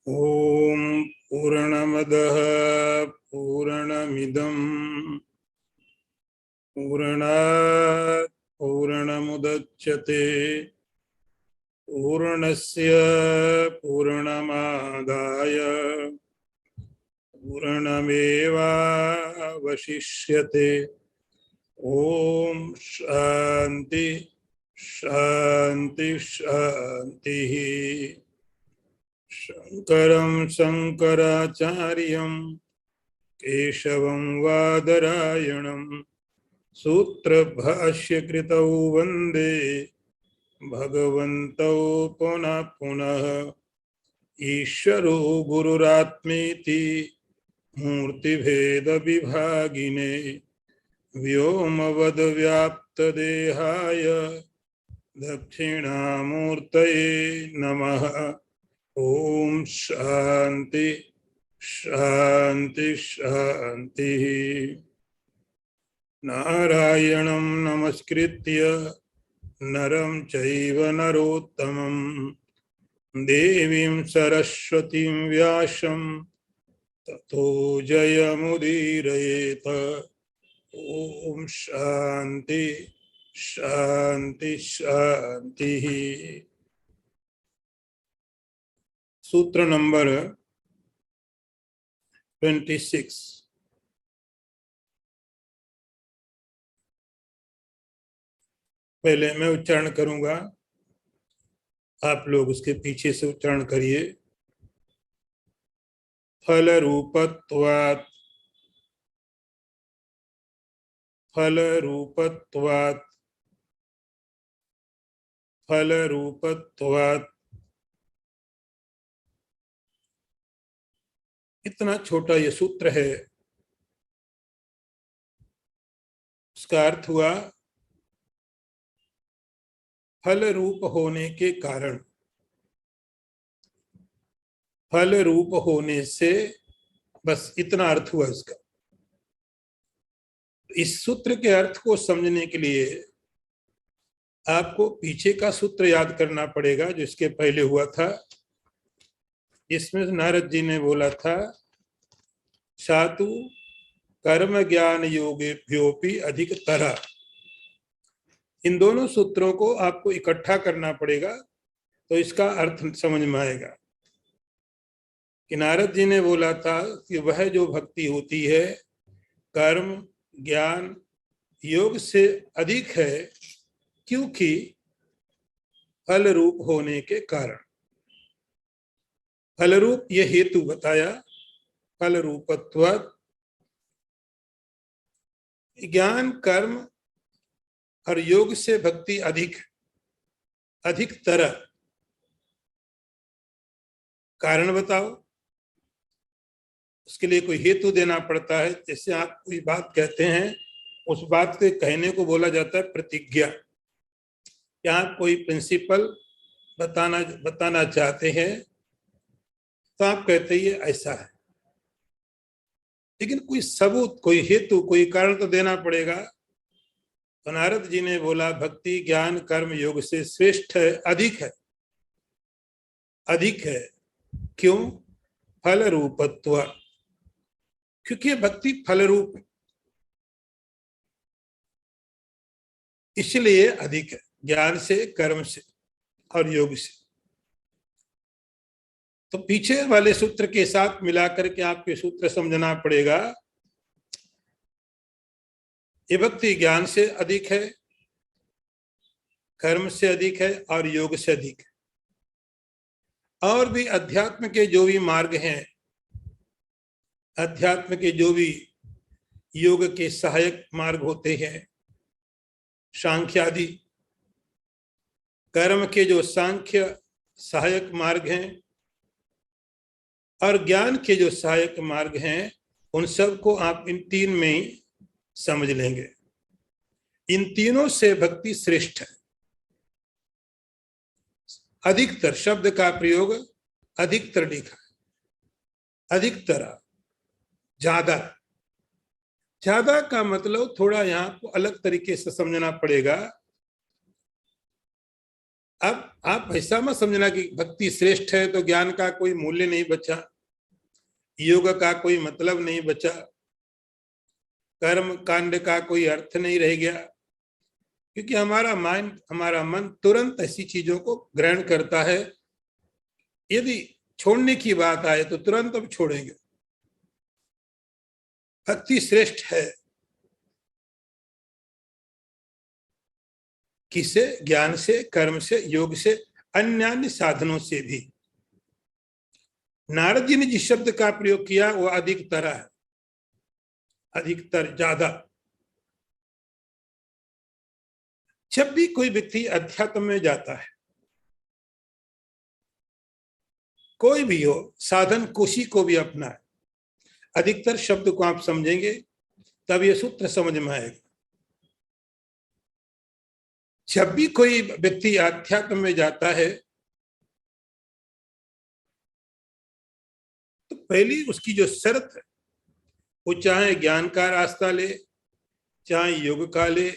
ओम पूर्णमदः पूर्णमिदं पूर्णात् पूर्णमुदच्यते पूर्णस्य पूर्णमादाय पूर्णमेवावशिष्यते। ओम शांति शांति शांति। शंकरं शंकराचार्यं केशवं वादरायणं सूत्रभाष्यकृतौ वन्दे भगवन्तौ पुनः पुनः। ईश्वरो गुरुरात्मेति मूर्तिभेदविभागिने व्योमवद्व्याप्तदेहाय दक्षिणामूर्तये नमः। ओम शांति शांति शांति। नारायणं नमस्कृत्य नरं चैव नरोत्तमं देवीं सरस्वतीं व्यासं ततो जयमुदीरयेत। ओम शांति शांति शांति। सूत्र नंबर 26। पहले मैं उच्चारण करूंगा, आप लोग उसके पीछे से उच्चारण करिए। फल रूपत्वात् फल रूपत्वात् फल रूपत्वात्। इतना छोटा ये सूत्र है, उसका अर्थ हुआ फल रूप होने के कारण। फल रूप होने से, बस इतना अर्थ हुआ इसका। इस सूत्र के अर्थ को समझने के लिए आपको पीछे का सूत्र याद करना पड़ेगा, जो इसके पहले हुआ था। इसमें नारद जी ने बोला था, सातु कर्म ज्ञान योगेभ्योपि अधिक तरह। इन दोनों सूत्रों को आपको इकट्ठा करना पड़ेगा, तो इसका अर्थ समझ में आएगा। कि नारद जी ने बोला था कि वह जो भक्ति होती है कर्म ज्ञान योग से अधिक है, क्योंकि फल रूप होने के कारण। फल रूप ये हेतु बताया, फल रूपत्वात्। ज्ञान कर्म और योग से भक्ति अधिक तरह। कारण बताओ, उसके लिए कोई हेतु देना पड़ता है। जैसे आप कोई बात कहते हैं, उस बात के कहने को बोला जाता है प्रतिज्ञा। या आप कोई प्रिंसिपल बताना चाहते हैं, तो आप कहते हैं ऐसा है, लेकिन कोई सबूत, कोई हेतु, कोई कारण तो देना पड़ेगा। तो नारद जी ने बोला भक्ति ज्ञान कर्म योग से श्रेष्ठ है, अधिक है। अधिक है क्यों? फल रूपत्व। क्योंकि भक्ति फल रूप, इसलिए अधिक है, ज्ञान से कर्म से और योग से। तो पीछे वाले सूत्र के साथ मिलाकर के आपके सूत्र समझना पड़ेगा। ये भक्ति ज्ञान से अधिक है, कर्म से अधिक है और योग से अधिक है। और भी अध्यात्म के जो भी मार्ग हैं, अध्यात्म के जो भी योग के सहायक मार्ग होते हैं, सांख्य आदि, कर्म के जो सांख्य सहायक मार्ग हैं और ज्ञान के जो सहायक मार्ग हैं, उन सब को आप इन तीन में ही समझ लेंगे। इन तीनों से भक्ति श्रेष्ठ है। अधिकतर शब्द का प्रयोग अधिकतर लिखा है। अधिकतर, ज्यादा। ज्यादा का मतलब थोड़ा यहां को अलग तरीके से समझना पड़ेगा। अब आप ऐसा मत समझना कि भक्ति श्रेष्ठ है तो ज्ञान का कोई मूल्य नहीं बचा, योग का कोई मतलब नहीं बचा, कर्म कांड का कोई अर्थ नहीं रह गया, क्योंकि हमारा माइंड, हमारा मन तुरंत ऐसी चीजों को ग्रहण करता है। यदि छोड़ने की बात आए तो तुरंत अब छोड़ेंगे। भक्ति श्रेष्ठ है किसे? ज्ञान से, कर्म से, योग से, अन्य साधनों से भी। नारद जी ने जिस शब्द का प्रयोग किया वो अधिकतर है, अधिकतर, ज्यादा। जब भी कोई व्यक्ति अध्यात्म में जाता है, कोई भी हो, साधन कोशी को भी अपना है, अधिकतर शब्द को आप समझेंगे तब ये सूत्र समझ में आएगा। जब भी कोई व्यक्ति अध्यात्म में जाता है तो पहली उसकी जो शर्त है, वो चाहे ज्ञान का रास्ता ले, चाहे योग का ले,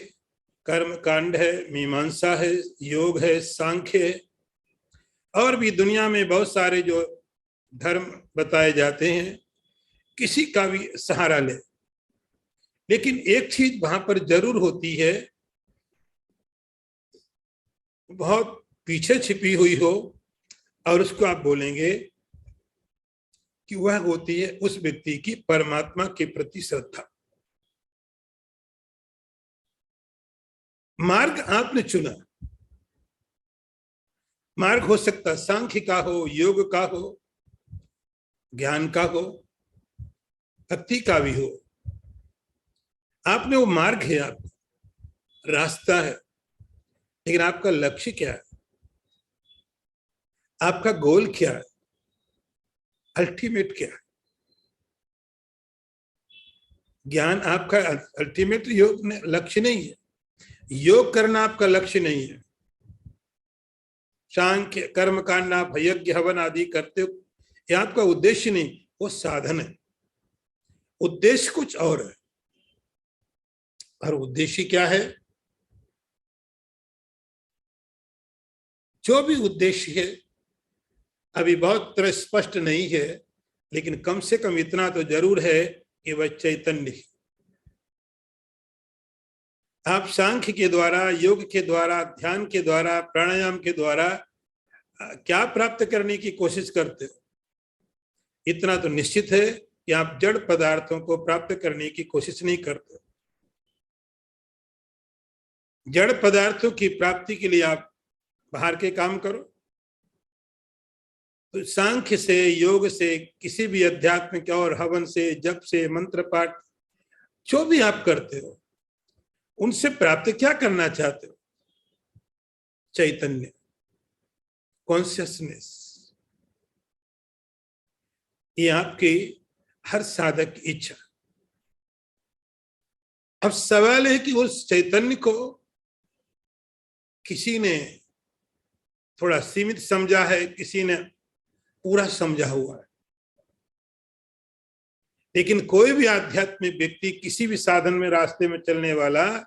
कर्म कांड है, मीमांसा है, योग है, सांख्य है, और भी दुनिया में बहुत सारे जो धर्म बताए जाते हैं, किसी का भी सहारा ले। लेकिन एक चीज वहां पर जरूर होती है, बहुत पीछे छिपी हुई हो, और उसको आप बोलेंगे कि वह होती है उस व्यक्ति की परमात्मा के प्रति श्रद्धा। मार्ग आपने चुना, मार्ग हो सकता सांख्य का हो, योग का हो, ज्ञान का हो, भक्ति का भी हो। आपने वो मार्ग है, आपका रास्ता है, लेकिन आपका लक्ष्य क्या है? आपका गोल क्या है? अल्टीमेट क्या है? ज्ञान आपका अल्टीमेट योग लक्ष्य नहीं है, योग करना आपका लक्ष्य नहीं है, सांख्य कर्म कांड आप यज्ञ हवन आदि करते हो, ये आपका उद्देश्य नहीं, वो साधन है। उद्देश्य कुछ और है। और उद्देश्य क्या है? जो भी उद्देश्य है अभी बहुत तरह स्पष्ट नहीं है, लेकिन कम से कम इतना तो जरूर है कि वह चैतन्य है। आप सांख्य के द्वारा, योग के द्वारा, ध्यान के द्वारा, प्राणायाम के द्वारा क्या प्राप्त करने की कोशिश करते हो? इतना तो निश्चित है कि आप जड़ पदार्थों को प्राप्त करने की कोशिश नहीं करते। जड़ पदार्थों की प्राप्ति के लिए आप बाहर के काम करो। तो सांख्य से, योग से, किसी भी आध्यात्मिक और हवन से, जप से, मंत्र पाठ, जो भी आप करते हो, उनसे प्राप्त क्या करना चाहते हो? चैतन्य, कॉन्शियसनेस। ये आपकी हर साधक की इच्छा। अब सवाल है कि उस चैतन्य को किसी ने थोड़ा सीमित समझा है, किसी ने पूरा समझा हुआ है। लेकिन कोई भी आध्यात्मिक व्यक्ति, किसी भी साधन में, रास्ते में चलने वाला,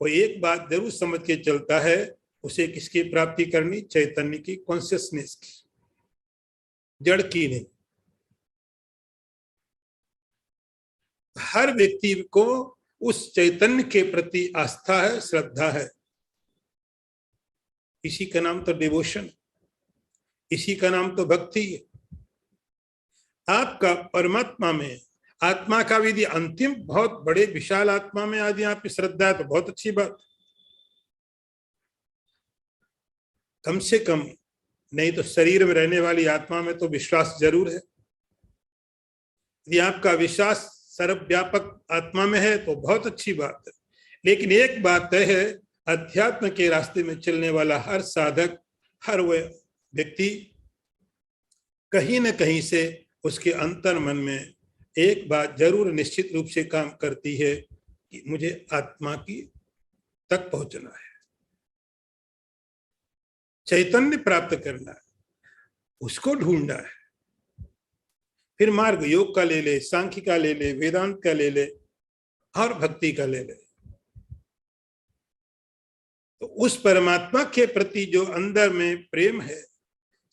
वो एक बात जरूर समझ के चलता है, उसे किसकी प्राप्ति करनी? चैतन्य की, कॉन्शियसनेस की, जड़ की नहीं। हर व्यक्ति को उस चैतन्य के प्रति आस्था है, श्रद्धा है। इसी का नाम तो डिवोशन, इसी का नाम तो भक्ति है। आपका परमात्मा में, आत्मा का विधि अंतिम बहुत बड़े विशाल आत्मा में आज आपकी श्रद्धा है तो बहुत अच्छी बात। कम से कम नहीं तो शरीर में रहने वाली आत्मा में तो विश्वास जरूर है। यदि आपका विश्वास सर्वव्यापक आत्मा में है तो बहुत अच्छी बात है। लेकिन एक बात तय है, अध्यात्म के रास्ते में चलने वाला हर साधक, हर वह व्यक्ति, कहीं न कहीं से उसके अंतर मन में एक बात जरूर निश्चित रूप से काम करती है कि मुझे आत्मा की तक पहुंचना है, चैतन्य प्राप्त करना है, उसको ढूंढना है। फिर मार्ग योग का ले ले, सांख्य का ले ले, वेदांत का ले ले, और भक्ति का ले ले। तो उस परमात्मा के प्रति जो अंदर में प्रेम है,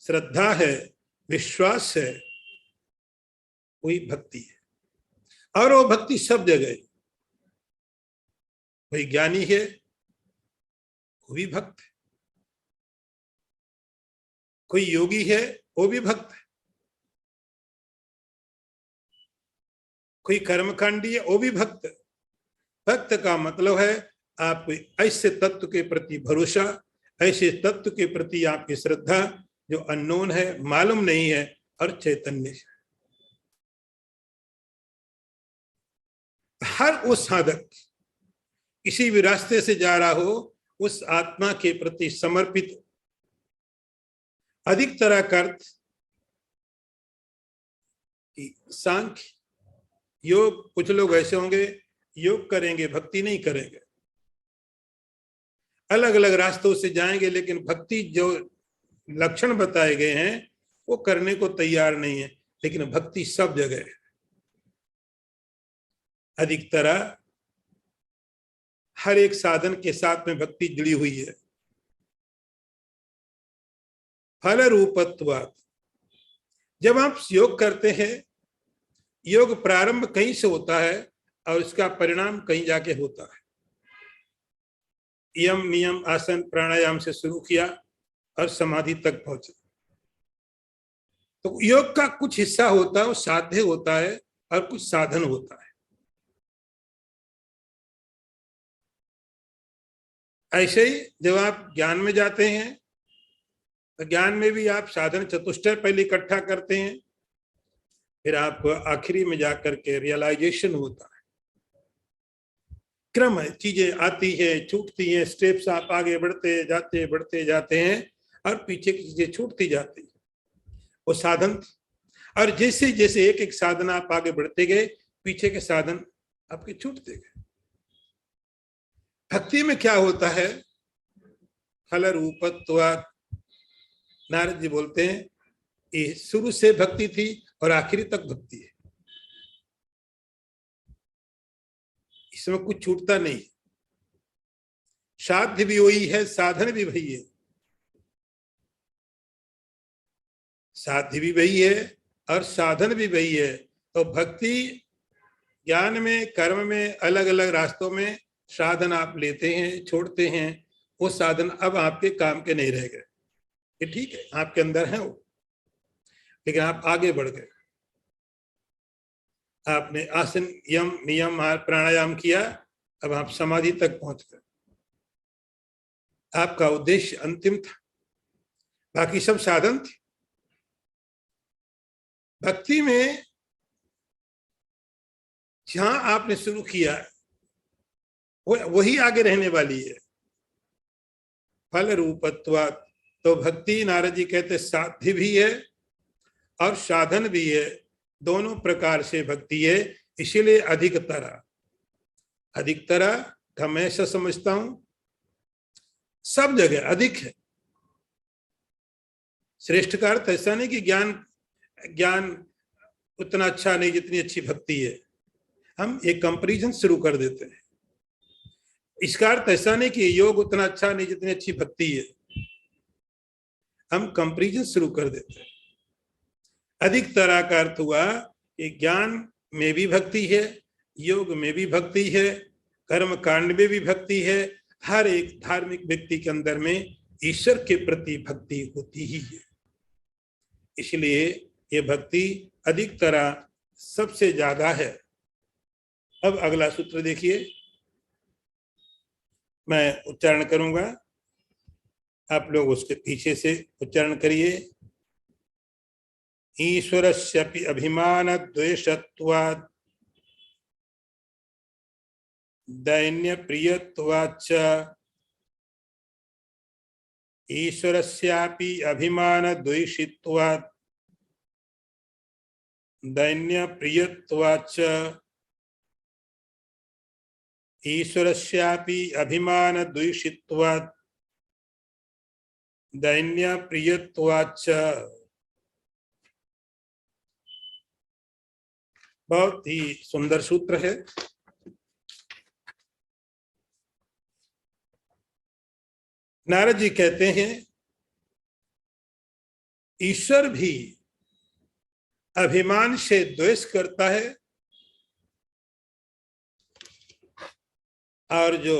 श्रद्धा है, विश्वास है, वही भक्ति है। और वो भक्ति सब जगह है। कोई ज्ञानी है, वो भी भक्त है। कोई योगी है, वो भी भक्त है। कोई कर्मकांडी है, वो भी भक्त है। भक्त का मतलब है आप ऐसे तत्व के प्रति भरोसा, ऐसे तत्व के प्रति आपकी श्रद्धा जो अननोन है, मालूम नहीं है, और चैतन्य है। हर वो साधक किसी भी रास्ते से जा रहा हो, उस आत्मा के प्रति समर्पित। अधिक तरह का अर्थ सांख्य योग, कुछ लोग ऐसे होंगे योग करेंगे, भक्ति नहीं करेंगे, अलग अलग रास्तों से जाएंगे, लेकिन भक्ति जो लक्षण बताए गए हैं वो करने को तैयार नहीं है। लेकिन भक्ति सब जगह है। अधिक तरह हर एक साधन के साथ में भक्ति जुड़ी हुई है। फल रूपत्वात्, जब आप योग करते हैं, योग प्रारंभ कहीं से होता है और इसका परिणाम कहीं जाके होता है। यम नियम आसन प्राणायाम से शुरू किया और समाधि तक पहुंचे। तो योग का कुछ हिस्सा होता है वो साध्य होता है और कुछ साधन होता है। ऐसे ही जब आप ज्ञान में जाते हैं तो ज्ञान में भी आप साधन चतुष्टय पहले इकट्ठा करते हैं, फिर आपको आखिरी में जाकर के रियलाइजेशन होता है। क्रम है, चीजें आती है, छूटती हैं, स्टेप्स आप आगे बढ़ते जाते हैं और पीछे की चीजें छूटती जाती है। वो साधन, और जैसे जैसे एक एक साधन आप आगे बढ़ते गए, पीछे के साधन आपके छूटते गए। भक्ति में क्या होता है? फल रूपत्वात्, नारद जी बोलते हैं ये शुरू से भक्ति थी और आखिरी तक भक्ति है, इसमें कुछ छूटता नहीं। साध्य भी वही है, साधन भी वही है। साध्य भी वही है और साधन भी वही है। तो भक्ति ज्ञान में, कर्म में, अलग अलग रास्तों में साधन आप लेते हैं, छोड़ते हैं, वो साधन अब आपके काम के नहीं रह गए। ये ठीक है, आपके अंदर है वो, लेकिन आप आगे बढ़ गए। आपने आसन, यम, नियम, प्राणायाम किया, अब आप समाधि तक पहुंच गए। आपका उद्देश्य अंतिम था, बाकी सब साधन थे। भक्ति में जहां आपने शुरू किया वही आगे रहने वाली है। फल रूपत्वात्, तो भक्ति नारद जी कहते साध्य भी है और साधन भी है, दोनों प्रकार से भक्ति है। इसीलिए अधिकतरा मैं ऐसा समझता हूं सब जगह अधिक है। श्रेष्ठ का अर्थ ऐसा नहीं कि ज्ञान उतना अच्छा नहीं जितनी अच्छी भक्ति है। हम एक कंपैरिजन शुरू कर देते हैं। इसका अर्थ ऐसा नहीं कि योग उतना अच्छा नहीं जितनी अच्छी भक्ति है। हम कंपैरिजन शुरू कर देते हैं। अधिक तरह का अर्थ हुआ कि ज्ञान में भी भक्ति है, योग में भी भक्ति है, कर्म कांड में भी भक्ति है। हर एक धार्मिक व्यक्ति के अंदर में ईश्वर के प्रति भक्ति होती ही है। इसलिए ये भक्ति अधिक तरह सबसे ज्यादा है। अब अगला सूत्र देखिए, मैं उच्चारण करूंगा, आप लोग उसके पीछे से उच्चारण करिए। ईश्वरस्यपि अभिमान द्वेषत्वात् दैन्य प्रियत्वाच्च, ईश्वरस्यापि अभिमान द्वेषित्वात् दैन्य प्रियत्वाच्च, ईश्वरस्यापि अभिमान द्वेषित्वात् दैन्य प्रियत्वाच्च। बहुत ही सुंदर सूत्र है। नारद जी कहते हैं ईश्वर भी अभिमान से द्वेष करता है, और जो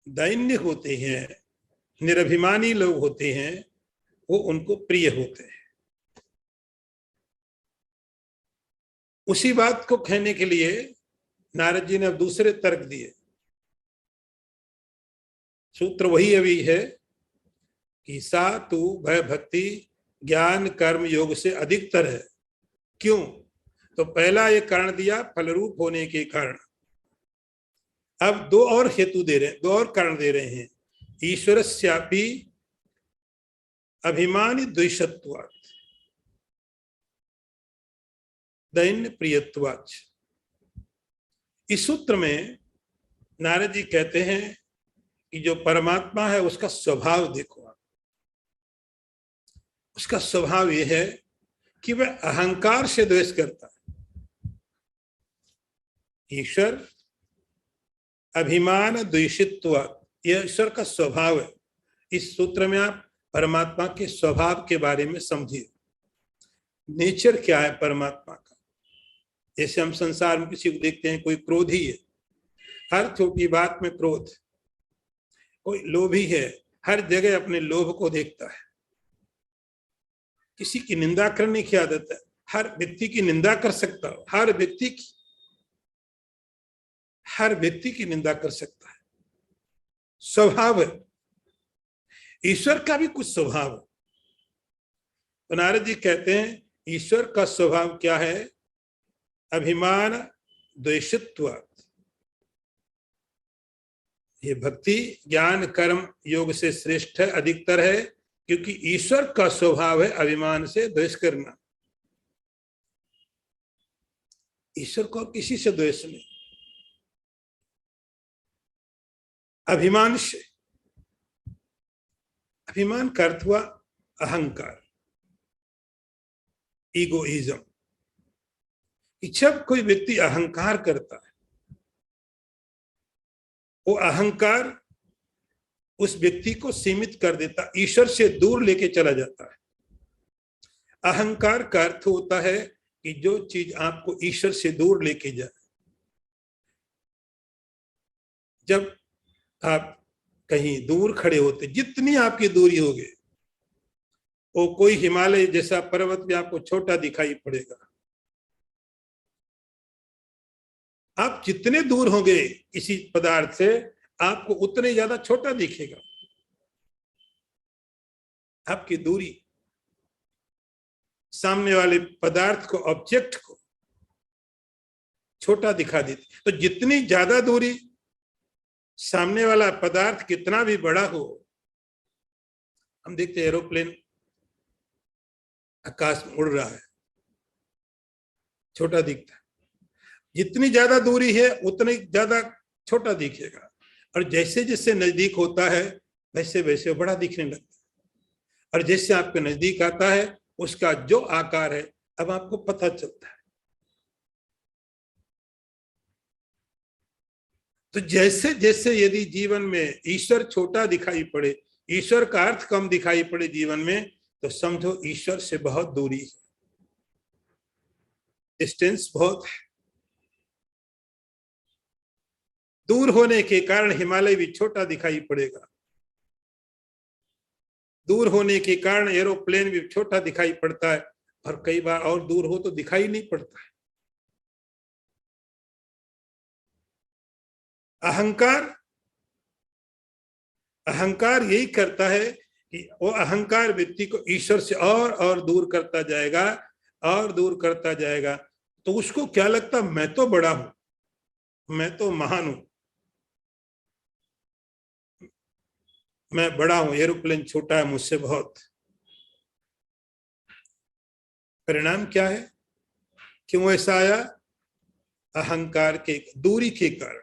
दैन्य होते हैं, निरभिमानी लोग होते हैं, वो उनको प्रिय होते हैं। उसी बात को कहने के लिए नारद जी ने अब दूसरे तर्क दिए। सूत्र वही अभी है कि सा तू भय भक्ति ज्ञान कर्म योग से अधिकतर है। क्यों? तो पहला ये कारण दिया फलरूप होने के कारण। अब दो और हेतु दे रहे हैं, दो और कारण दे रहे हैं। ईश्वरस्यापि अभिमानी द्वेषत्वात् दैन्य प्रियत्वाच्च। इस सूत्र में नारद जी कहते हैं कि जो परमात्मा है उसका स्वभाव देखो आप। उसका स्वभाव यह है कि वह अहंकार से द्वेष करता है। ईश्वर अभिमान द्वेषित्वात्, यह ईश्वर का स्वभाव है। इस सूत्र में आप परमात्मा के स्वभाव के बारे में समझिए। नेचर क्या है परमात्मा का? जैसे हम संसार में किसी को देखते हैं, कोई क्रोधी है, हर छोटी बात में क्रोध। कोई लोभी है, हर जगह अपने लोभ को देखता है। किसी की निंदा करने की आदत है, हर व्यक्ति की निंदा कर सकता है, हर व्यक्ति की निंदा कर सकता है। स्वभाव है। ईश्वर का भी कुछ स्वभाव है। तो नारद जी कहते हैं ईश्वर का स्वभाव क्या है? अभिमान द्वेषित्वात्। ये भक्ति ज्ञान कर्म योग से श्रेष्ठ है, अधिकतर है, क्योंकि ईश्वर का स्वभाव है अभिमान से द्वेष करना। ईश्वर को किसी से द्वेष नहीं, अभिमान से। अभिमान का अर्थ हुआ अहंकार, ईगोइज्म। जब कोई व्यक्ति अहंकार करता है, वो अहंकार उस व्यक्ति को सीमित कर देता, ईश्वर से दूर लेके चला जाता है। अहंकार का अर्थ होता है कि जो चीज आपको ईश्वर से दूर लेके जाए। जब आप कहीं दूर खड़े होते, जितनी आपकी दूरी होगी, वो कोई हिमालय जैसा पर्वत भी आपको छोटा दिखाई पड़ेगा। आप जितने दूर होंगे किसी पदार्थ से, आपको उतने ज्यादा छोटा दिखेगा। आपकी दूरी सामने वाले पदार्थ को, ऑब्जेक्ट को छोटा दिखा देती। तो जितनी ज्यादा दूरी, सामने वाला पदार्थ कितना भी बड़ा हो, हम देखते हैं एरोप्लेन आकाश में उड़ रहा है, छोटा दिखता है। जितनी ज्यादा दूरी है उतनी ज्यादा छोटा दिखेगा, और जैसे जैसे नजदीक होता है वैसे वैसे बड़ा दिखने लगता है। और जैसे आपके नजदीक आता है उसका जो आकार है अब आपको पता चलता है। तो जैसे जैसे यदि जीवन में ईश्वर छोटा दिखाई पड़े, ईश्वर का अर्थ कम दिखाई पड़े जीवन में, तो समझो ईश्वर से बहुत दूरी है, डिस्टेंस बहुत है। दूर होने के कारण हिमालय भी छोटा दिखाई पड़ेगा। दूर होने के कारण एरोप्लेन भी छोटा दिखाई पड़ता है, और कई बार और दूर हो तो दिखाई नहीं पड़ता है। अहंकार यही करता है कि वो अहंकार व्यक्ति को ईश्वर से और दूर करता जाएगा, और दूर करता जाएगा। तो उसको क्या लगता, मैं तो बड़ा हूं, मैं तो महान हूं, मैं बड़ा हूं, एरोप्लेन छोटा है मुझसे बहुत। परिणाम क्या है? क्यों ऐसा आया? अहंकार के, दूरी के कारण।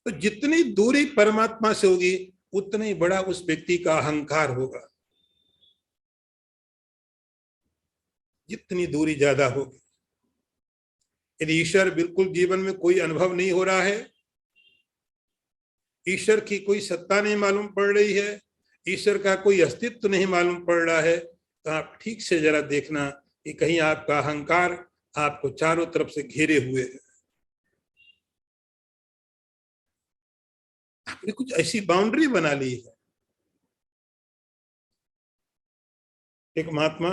तो जितनी दूरी परमात्मा से होगी उतना ही बड़ा उस व्यक्ति का अहंकार होगा। जितनी दूरी ज्यादा होगी, यदि ईश्वर बिल्कुल जीवन में कोई अनुभव नहीं हो रहा है, ईश्वर की कोई सत्ता नहीं मालूम पड़ रही है, ईश्वर का कोई अस्तित्व नहीं मालूम पड़ रहा है, तो आप ठीक से जरा देखना कि कहीं आपका अहंकार आपको चारों तरफ से घेरे हुए है। आपने कुछ ऐसी बाउंड्री बना ली है। एक महात्मा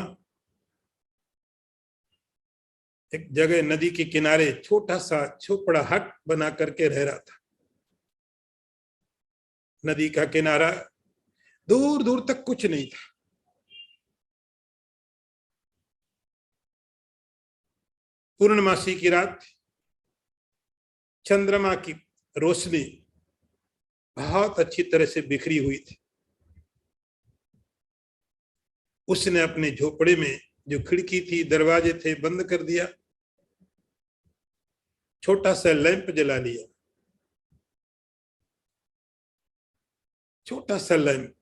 एक जगह नदी के किनारे छोटा सा झोपड़ा हट बना करके रह रहा था। नदी का किनारा दूर दूर तक कुछ नहीं था। पूर्णमासी की रात, चंद्रमा की रोशनी बहुत अच्छी तरह से बिखरी हुई थी। उसने अपने झोपड़े में जो खिड़की थी, दरवाजे थे, बंद कर दिया, छोटा सा लैंप जला लिया। छोटा सा लैंप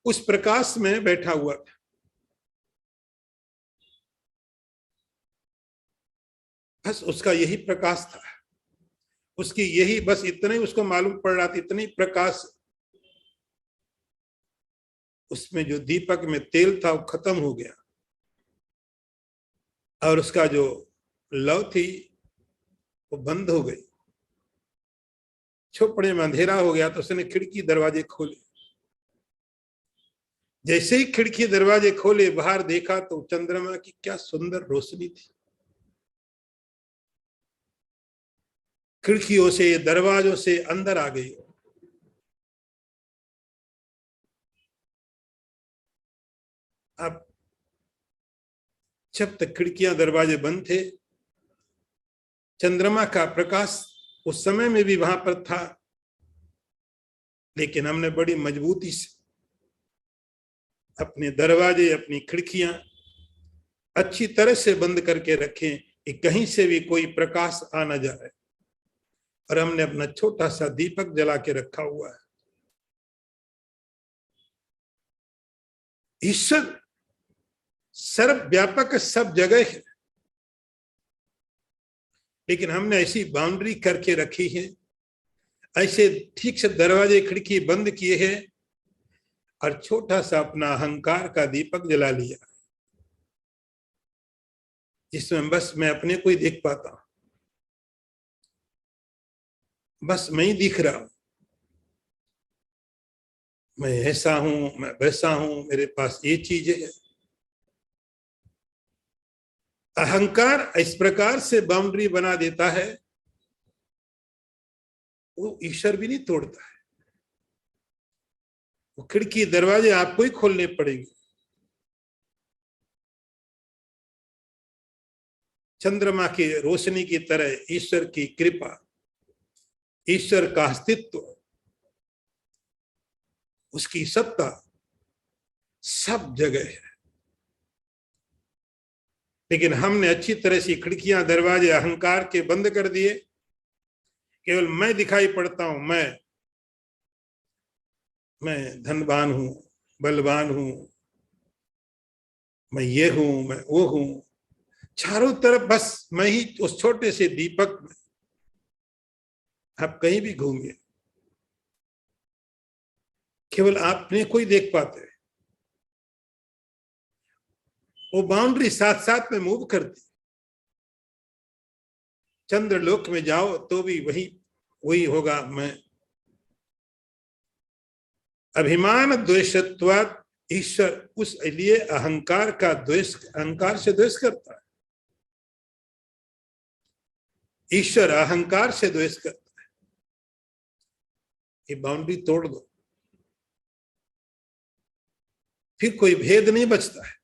उस प्रकाश में बैठा हुआ था। बस उसका यही प्रकाश था, उसकी यही, बस इतना ही उसको मालूम पड़ रहा था, इतनी प्रकाश। उसमें जो दीपक में तेल था वो खत्म हो गया और उसका जो लौ थी वो बंद हो गई। झोपड़े में अंधेरा हो गया तो उसने खिड़की दरवाजे खोले। जैसे ही खिड़की दरवाजे खोले, बाहर देखा तो चंद्रमा की क्या सुंदर रोशनी थी। खिड़कियों से, दरवाजों से अंदर आ गई। अब जब तक खिड़कियां दरवाजे बंद थे, चंद्रमा का प्रकाश उस समय में भी वहां पर था, लेकिन हमने बड़ी मजबूती से अपने दरवाजे, अपनी खिड़कियां अच्छी तरह से बंद करके रखें कि कहीं से भी कोई प्रकाश आ न जाए। और हमने अपना छोटा सा दीपक जला के रखा हुआ है। ईश्वर सर्वव्यापक सब जगह है, लेकिन हमने ऐसी बाउंड्री करके रखी है, ऐसे ठीक से दरवाजे खिड़की बंद किए हैं और छोटा सा अपना अहंकार का दीपक जला लिया, जिसमें बस मैं अपने को ही देख पाता हूं, बस मैं ही दिख रहा हूं। मैं ऐसा हूं, मैं वैसा हूं, मेरे पास ये चीजें है। अहंकार इस प्रकार से बाउंड्री बना देता है, वो ईश्वर भी नहीं तोड़ता है। वो खिड़की दरवाजे आपको ही खोलने पड़ेंगे। चंद्रमा की रोशनी की तरह ईश्वर की कृपा, ईश्वर का अस्तित्व, उसकी सत्ता सब जगह है। लेकिन हमने अच्छी तरह से खिड़कियां दरवाजे अहंकार के बंद कर दिए। केवल मैं दिखाई पड़ता हूं, मैं धनवान हूं, बलवान हूं, मैं ये हूं, मैं वो हूं। चारों तरफ बस मैं ही, उस छोटे से दीपक में। आप कहीं भी घूमिए, केवल आपने कोई देख पाते। वो बाउंड्री साथ साथ में मूव करती। चंद्रलोक में जाओ तो भी वही होगा। मैं अभिमान द्वेषत्वात् ईश्वर, उस लिए अहंकार का द्वेष, अहंकार से द्वेष करता है। ईश्वर अहंकार से द्वेष करता है। ये बाउंड्री तोड़ दो, फिर कोई भेद नहीं बचता है।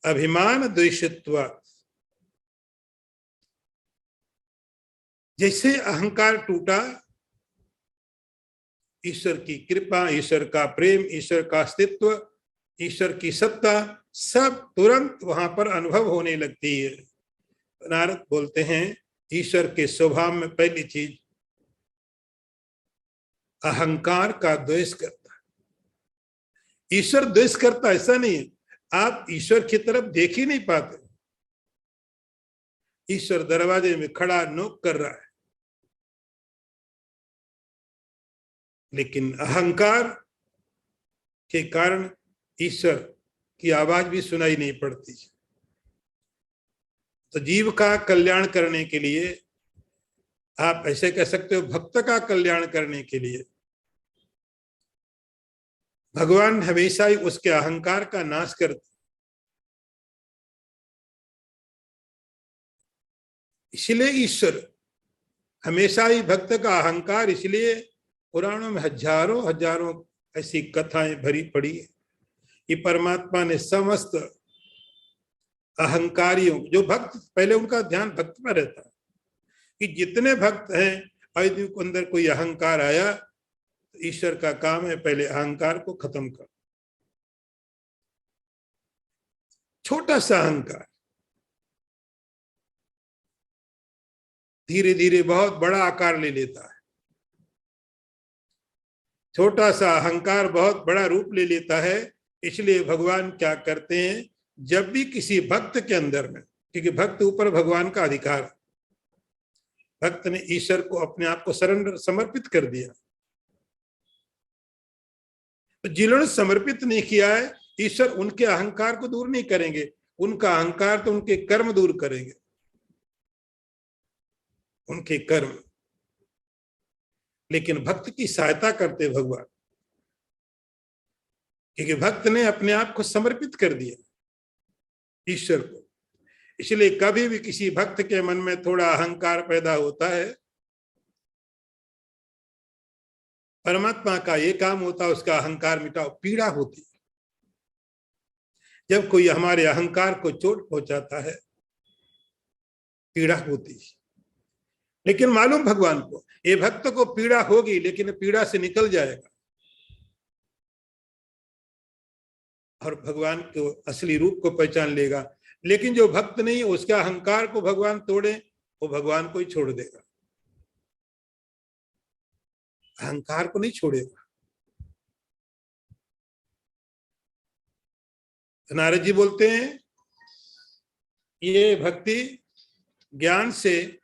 अभिमान द्वेषत्वात्, जैसे अहंकार टूटा, ईश्वर की कृपा, ईश्वर का प्रेम, ईश्वर का अस्तित्व, ईश्वर की सत्ता सब तुरंत वहां पर अनुभव होने लगती है। नारद बोलते हैं ईश्वर के स्वभाव में पहली चीज अहंकार का द्वेष करता है। ईश्वर द्वेष करता ऐसा नहीं है, आप ईश्वर की तरफ देख ही नहीं पाते। ईश्वर दरवाजे में खड़ा नोक कर रहा है, लेकिन अहंकार के कारण ईश्वर की आवाज भी सुनाई नहीं पड़ती। तो जीव का कल्याण करने के लिए, आप ऐसे कह सकते हो भक्त का कल्याण करने के लिए भगवान हमेशा ही उसके अहंकार का नाश करते। इसलिए ईश्वर हमेशा ही भक्त का अहंकार, इसलिए पुराणों में हजारों हजारों ऐसी कथाएं भरी पड़ी है कि परमात्मा ने समस्त अहंकारियों, जो भक्त, पहले उनका ध्यान भक्त पर रहता है कि जितने भक्त हैं, यदि उनके अंदर कोई अहंकार आया तो ईश्वर का काम है पहले अहंकार को खत्म कर। छोटा सा अहंकार धीरे धीरे बहुत बड़ा आकार ले लेता है, छोटा सा अहंकार बहुत बड़ा रूप ले लेता है। इसलिए भगवान क्या करते हैं, जब भी किसी भक्त के अंदर में, क्योंकि भक्त ऊपर भगवान का अधिकार, भक्त ने ईश्वर को अपने आप को सरेंडर, समर्पित कर दिया, तो जिन्होंने समर्पित नहीं किया है, ईश्वर उनके अहंकार को दूर नहीं करेंगे, उनका अहंकार तो उनके कर्म दूर करेंगे, उनके कर्म। लेकिन भक्त की सहायता करते भगवान, क्योंकि भक्त ने अपने आप को समर्पित कर दिया ईश्वर को। इसलिए कभी भी किसी भक्त के मन में थोड़ा अहंकार पैदा होता है, परमात्मा का ये काम होता है उसका अहंकार मिटाओ, पीड़ा होती है। जब कोई हमारे अहंकार को चोट पहुंचाता है, पीड़ा होती है। लेकिन मालूम भगवान को, ये भक्त को पीड़ा होगी लेकिन पीड़ा से निकल जाएगा और भगवान के असली रूप को पहचान लेगा। लेकिन जो भक्त नहीं है, उसका अहंकार को भगवान तोड़े, वो भगवान को ही छोड़ देगा, अहंकार को नहीं छोड़ेगा। नारद जी बोलते हैं ये भक्ति ज्ञान से,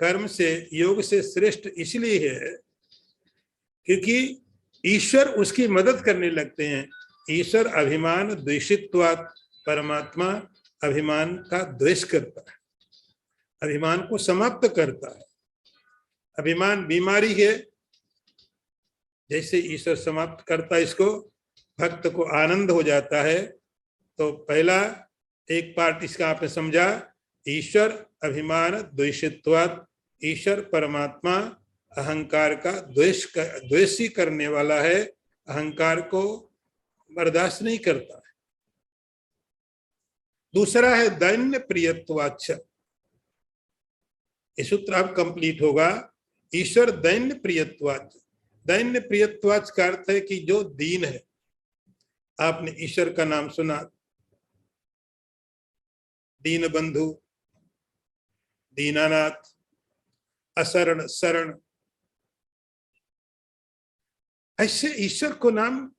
कर्म से, योग से श्रेष्ठ इसलिए है क्योंकि ईश्वर उसकी मदद करने लगते हैं। ईश्वर अभिमान द्वेषित्वात्, परमात्मा अभिमान का द्वेष करता है, अभिमान को समाप्त करता है। अभिमान बीमारी है, जैसे ईश्वर समाप्त करता है इसको, भक्त को आनंद हो जाता है। तो पहला एक पार्ट इसका आपने समझा, ईश्वर अभिमान द्वेषित्वात्, ईश्वर परमात्मा अहंकार का द्वेषी करने वाला है, अहंकार को बर्दाश्त नहीं करता है। दूसरा है दैन्य प्रियत्वाच्छ, ये सूत्र अब कंप्लीट होगा। ईश्वर दैन्य प्रियत्वाच्छ, दैन्य प्रियत्वाच्छ का अर्थ है कि जो दीन है। आपने ईश्वर का नाम सुना, दीन बंधु, दीनानाथ, असरण शरण, ऐसे ईश्वर को नाम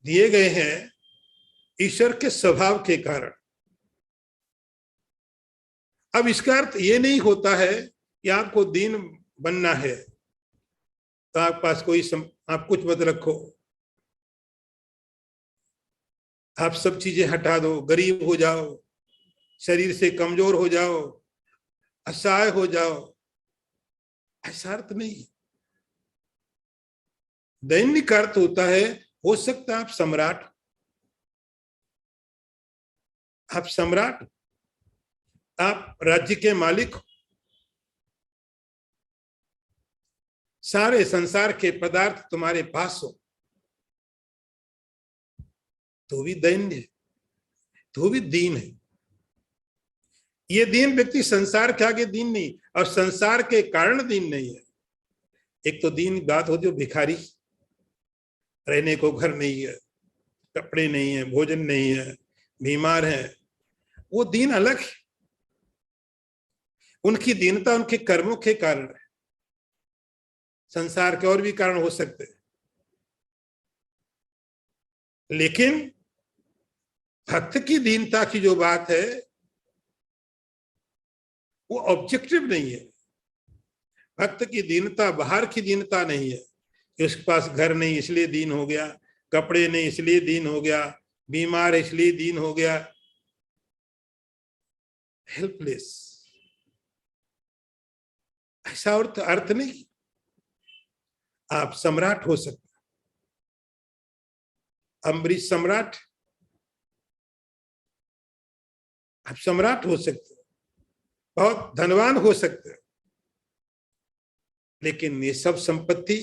दिए गए हैं ईश्वर के स्वभाव के कारण। अब इसका अर्थ ये नहीं होता है कि आपको दीन बनना है तो आपके पास कोई आप कुछ मत रखो, आप सब चीजें हटा दो, गरीब हो जाओ, शरीर से कमजोर हो जाओ, असहाय हो जाओ, ऐसा अर्थ नहीं। दैनिक का अर्थ होता है, हो सकता है आप सम्राट, आप सम्राट, आप राज्य के मालिक हो, सारे संसार के पदार्थ तुम्हारे पास हो, तो भी दैन्य है, तो भी दीन है। ये दीन व्यक्ति संसार के आगे दीन नहीं, और संसार के कारण दीन नहीं है। एक तो दीन बात हो जो भिखारी, रहने को घर नहीं है, कपड़े नहीं है, भोजन नहीं है, बीमार है, वो दीन अलग है। उनकी दीनता उनके कर्मों के कारण है, संसार के और भी कारण हो सकते हैं। लेकिन भक्त की दीनता की जो बात है, वो ऑब्जेक्टिव नहीं है। भक्त की दीनता बाहर की दीनता नहीं है कि उसके पास घर नहीं इसलिए दीन हो गया, कपड़े नहीं इसलिए दीन हो गया, बीमार इसलिए दीन हो गया। हेल्पलेस, ऐसा अर्थ नहीं। आप सम्राट हो सकते, अम्बरीश सम्राट, आप सम्राट हो सकते, बहुत धनवान हो सकते, लेकिन ये सब संपत्ति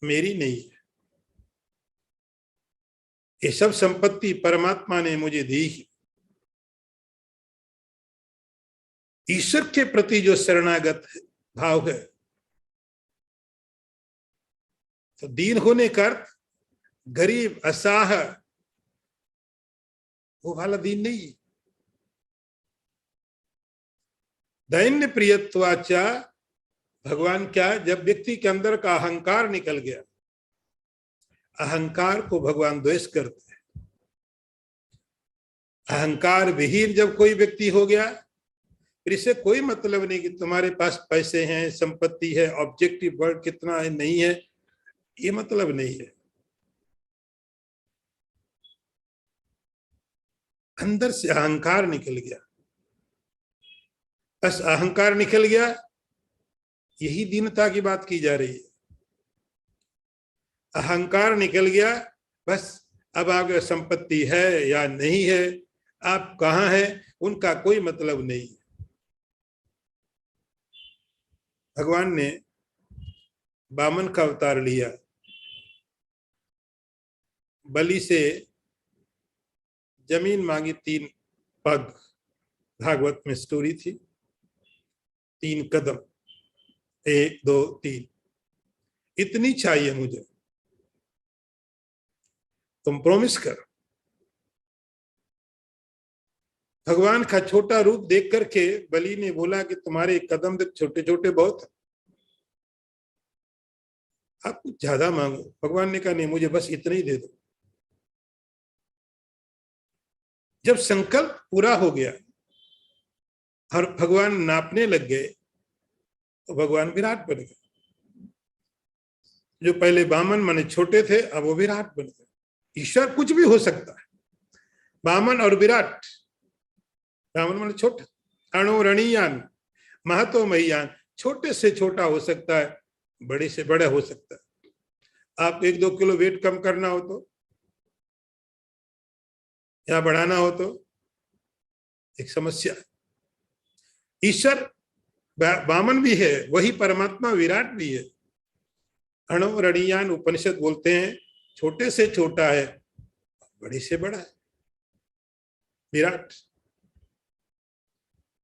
मेरी नहीं है। ये सब संपत्ति परमात्मा ने मुझे दी है। ईश्वर के प्रति जो शरणागत भाव है, तो दीन होने का अर्थ गरीब असहाय वो वाला दीन नहीं है। दैन्य प्रियत्वाचा, भगवान क्या, जब व्यक्ति के अंदर का अहंकार निकल गया, अहंकार को भगवान द्वेष करते हैं। अहंकार विहीन जब कोई व्यक्ति हो गया, फिर इससे कोई मतलब नहीं कि तुम्हारे पास पैसे हैं, संपत्ति है, ऑब्जेक्टिव वर्ड कितना है नहीं है, ये मतलब नहीं है। अंदर से अहंकार निकल गया, बस अहंकार निकल गया, यही दीनता की बात की जा रही है। अहंकार निकल गया, बस अब आगे संपत्ति है या नहीं है, आप कहाँ हैं, उनका कोई मतलब नहीं। भगवान ने वामन का अवतार लिया, बलि से जमीन मांगी 3 पग, भागवत में स्टोरी थी, 3 कदम, 1 2 3, इतनी चाहिए मुझे, तुम प्रॉमिस कर। भगवान का छोटा रूप देख करके बलि ने बोला कि तुम्हारे कदम तो छोटे छोटे बहुत, आप कुछ ज्यादा मांगो। भगवान ने कहा नहीं, मुझे बस इतना ही दे दो। जब संकल्प पूरा हो गया और भगवान नापने लग गए, तो भगवान विराट बन गए। जो पहले वामन माने छोटे थे, अब वो विराट बन गए। ईश्वर कुछ भी हो सकता है, वामन और विराट। वामन माने छोटा, अणु रणीयान महतो महियान, छोटे से छोटा हो सकता है, बड़े से बड़ा हो सकता है। आप 1-2 किलो वेट कम करना हो तो, या बढ़ाना हो तो एक समस्या। ईश्वर वामन भी है, वही परमात्मा विराट भी है। अणु रणीयान उपनिषद बोलते हैं, छोटे से छोटा है, बड़े से बड़ा है, विराट।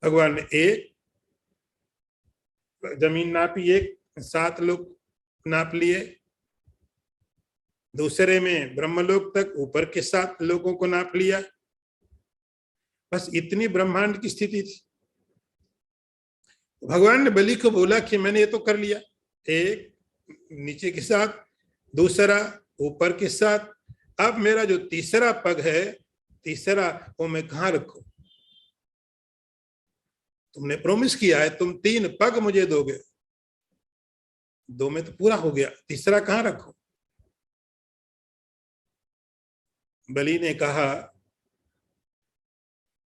भगवान ने एक जमीन नापी, एक 7 लोग नाप लिए, दूसरे में ब्रह्मलोक तक ऊपर के 7 लोगों को नाप लिया। बस इतनी ब्रह्मांड की स्थिति थी। भगवान ने बलि को बोला कि मैंने ये तो कर लिया, एक नीचे के साथ, दूसरा ऊपर के साथ, अब मेरा जो तीसरा पग है, तीसरा वो मैं कहाँ रखूं? तुमने प्रॉमिस किया है, तुम 3 पग मुझे दोगे, 2 में तो पूरा हो गया, तीसरा कहाँ रखूं? बलि ने कहा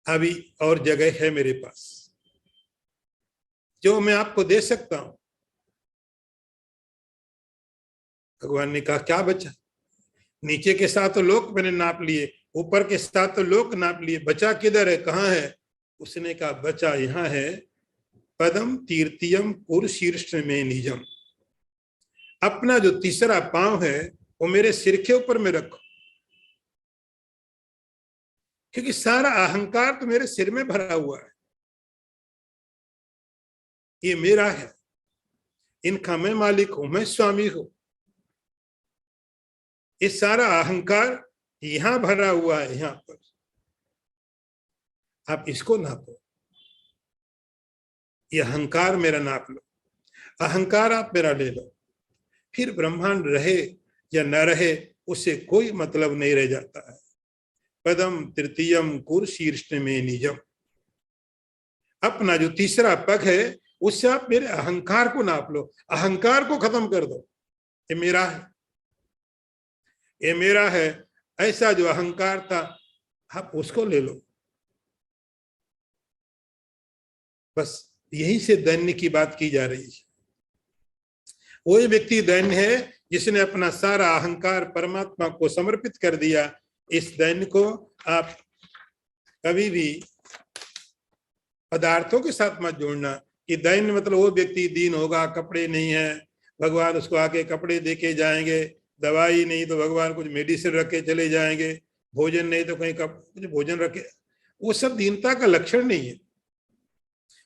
अभी और जगह है मेरे पास, जो मैं आपको दे सकता हूं। भगवान ने कहा क्या बचा? नीचे के 7 लोक मैंने नाप लिए, ऊपर के 7 लोक नाप लिए, बचा किधर है, कहाँ है? उसने कहा बचा यहाँ है, पदम तीर्थियम पुरशीर्ष में निजम। अपना जो तीसरा पांव है वो मेरे सिर के ऊपर में रखो, क्योंकि सारा अहंकार तो मेरे सिर में भरा हुआ है, ये मेरा है, इनका मैं मालिक हूं, मैं स्वामी हूं। ये सारा अहंकार यहां भरा हुआ है, यहां पर आप इसको नापो, ये अहंकार मेरा नाप लो, अहंकार आप मेरा ले लो, फिर ब्रह्मांड रहे या न रहे उससे कोई मतलब नहीं रह जाता है। पदम तृतीयम कुरशीर्ष में निजम। अपना जो तीसरा पग है उससे आप मेरे अहंकार को नाप लो, अहंकार को खत्म कर दो। ये मेरा है, ये मेरा है, ऐसा जो अहंकार था आप उसको ले लो। बस यहीं से दैन्य की बात की जा रही है। वही व्यक्ति दैन्य है जिसने अपना सारा अहंकार परमात्मा को समर्पित कर दिया। इस दैन्य को आप कभी भी पदार्थों के साथ मत जोड़ना कि दैन्य मतलब वो व्यक्ति दीन होगा, कपड़े नहीं है, भगवान उसको आके कपड़े दे के जाएंगे, दवाई नहीं तो भगवान कुछ मेडिसिन रख के चले जाएंगे, भोजन नहीं तो कहीं कुछ भोजन रखे, वो सब दीनता का लक्षण नहीं है।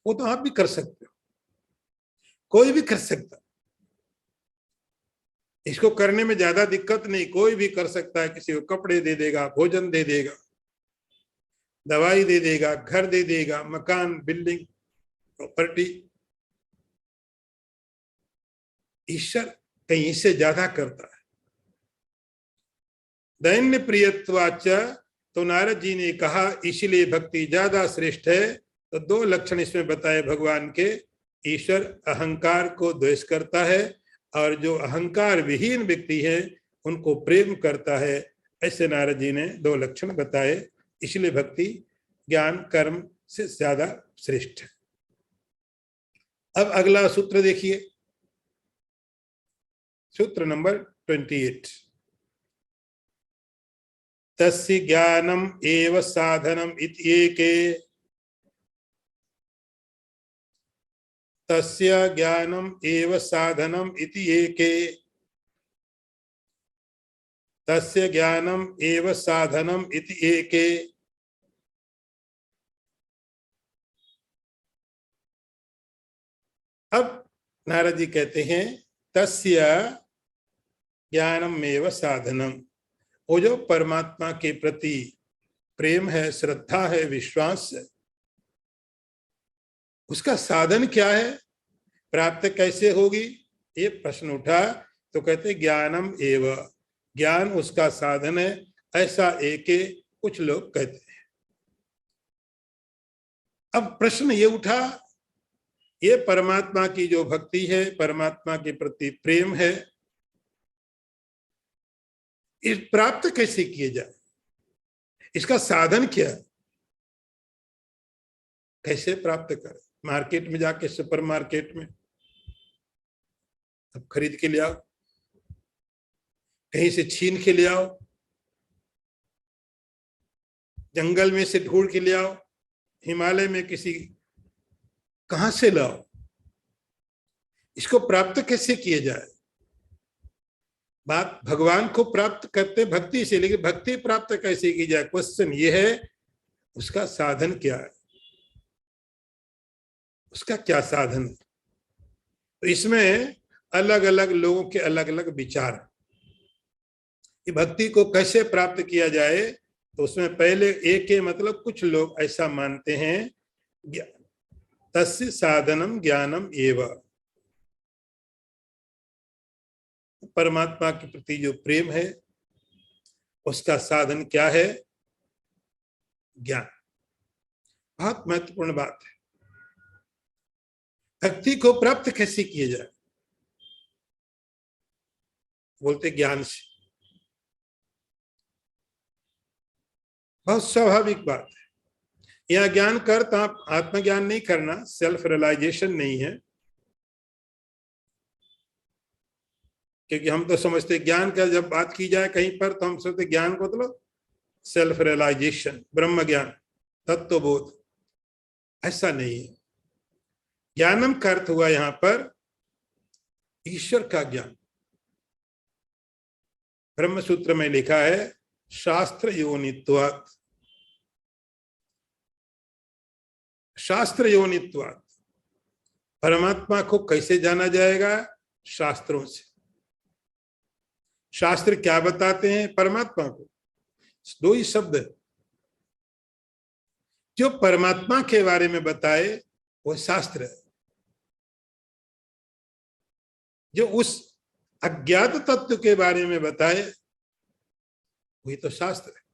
वो तो आप भी कर सकते हो, कोई भी कर सकता, इसको करने में ज्यादा दिक्कत नहीं, कोई भी कर सकता है। किसी को कपड़े दे देगा, भोजन दे देगा, दवाई दे देगा, घर दे देगा, मकान, बिल्डिंग, प्रॉपर्टी। ईश्वर कहीं इससे ज्यादा करता है। दैन्य प्रियत्वाच, तो नारद जी ने कहा इसलिए भक्ति ज्यादा श्रेष्ठ है। तो दो लक्षण इसमें बताए भगवान के। ईश्वर अहंकार को द्वेष करता है और जो अहंकार विहीन व्यक्ति है उनको प्रेम करता है। ऐसे नारद जी ने दो लक्षण बताए, इसलिए भक्ति ज्ञान कर्म से ज्यादा श्रेष्ठ है। अब अगला सूत्र देखिए, सूत्र नंबर 28। तस्य ज्ञानम एव साधनम इति एके, तस्य ज्ञानम एव साधनम इति एके, तस्य ज्ञानम एव साधनम इति एके। अब नारद जी कहते हैं तस्य ज्ञानम एव साधनम, वो जो परमात्मा के प्रति प्रेम है, श्रद्धा है, विश्वास है, उसका साधन क्या है, प्राप्त कैसे होगी, ये प्रश्न उठा। तो कहते ज्ञानम एव, ज्ञान उसका साधन है, ऐसा एके कुछ लोग कहते हैं। अब प्रश्न ये उठा, ये परमात्मा की जो भक्ति है, परमात्मा के प्रति प्रेम है, इस प्राप्त कैसे किए जाए, इसका साधन क्या है, कैसे प्राप्त करें। मार्केट में जाके, सुपर मार्केट में अब खरीद के ले आओ, कहीं से छीन के ले आओ, जंगल में से ढूंढ के ले आओ, हिमालय में किसी, कहां से लाओ, इसको प्राप्त कैसे किए जाए। बात भगवान को प्राप्त करते भक्ति से, लेकिन भक्ति प्राप्त कैसे की जाए, क्वेश्चन ये है उसका साधन क्या है, उसका क्या साधन है। तो इसमें अलग अलग लोगों के अलग अलग विचार है कि भक्ति को कैसे प्राप्त किया जाए। तो उसमें पहले एक के मतलब कुछ लोग ऐसा मानते हैं तस्य साधनम ज्ञानम एव, परमात्मा के प्रति जो प्रेम है उसका साधन क्या है, ज्ञान। बहुत महत्वपूर्ण बात है, भक्ति को प्राप्त कैसे किया जाए, बोलते ज्ञान से। बहुत स्वाभाविक बात है, यह ज्ञान कर तो आप आत्मज्ञान नहीं करना, सेल्फ रियलाइजेशन नहीं है। क्योंकि हम तो समझते ज्ञान का जब बात की जाए कहीं पर तो हम सोचते ज्ञान को मतलब सेल्फ रियलाइजेशन, ब्रह्म ज्ञान, तत्वबोध। ऐसा नहीं है। ज्ञानम का अर्थ हुआ यहां पर ईश्वर का ज्ञान। ब्रह्म सूत्र में लिखा है शास्त्र योनित्वात्, शास्त्र योनित्वात्, परमात्मा को कैसे जाना जाएगा, शास्त्रों से। शास्त्र क्या बताते हैं परमात्मा को, दो ही शब्द है। जो परमात्मा के बारे में बताए वो शास्त्र है, जो उस अज्ञात तत्व के बारे में बताए वही तो शास्त्र है।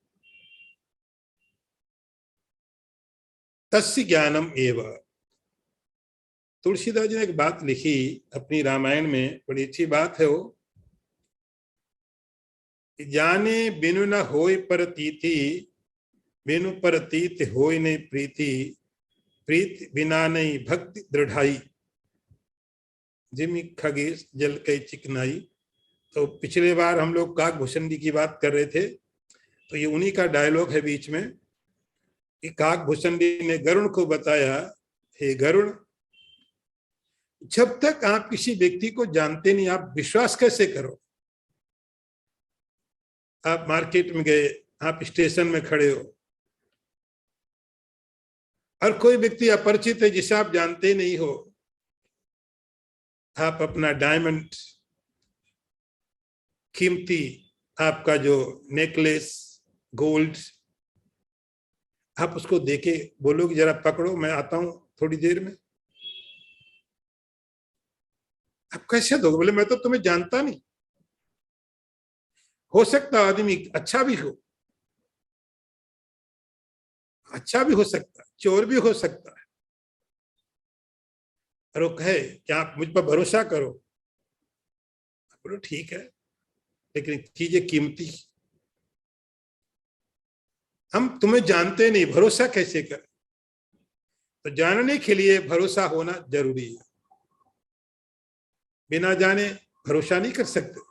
तस्य ज्ञानम एव, तुलसीदास जी ने एक बात लिखी अपनी रामायण में, बड़ी अच्छी बात है वो। जाने बिनु न होय परतीति, बिनु परतीत होय नहीं प्रीति, प्रीत बिना नहीं भक्ति दृढ़ाई, जिमि खगेश जल कई चिकनाई। तो पिछले बार हम लोग काकभूषणी की बात कर रहे थे, तो ये उन्हीं का डायलॉग है बीच में कि काकभूषणी ने गरुण को बताया, हे गरुण, जब तक आप किसी व्यक्ति को जानते नहीं, आप विश्वास कैसे करो? आप मार्केट में गए, आप स्टेशन में खड़े हो और कोई व्यक्ति अपरिचित है जिसे आप जानते नहीं हो, आप अपना डायमंड, कीमती आपका जो नेकलेस गोल्ड, आप उसको देके बोलोगे जरा पकड़ो, मैं आता हूं थोड़ी देर में, आप कैसे दोगे? बोले मैं तो तुम्हें जानता नहीं। हो सकता आदमी अच्छा भी हो, अच्छा भी हो सकता है, चोर भी हो सकता है, और वो कहे कि आप मुझ पर भरोसा करो, बोलो ठीक है, लेकिन चीजें कीमती, हम तुम्हें जानते नहीं, भरोसा कैसे करें? तो जानने के लिए भरोसा होना जरूरी है। बिना जाने भरोसा नहीं कर सकते।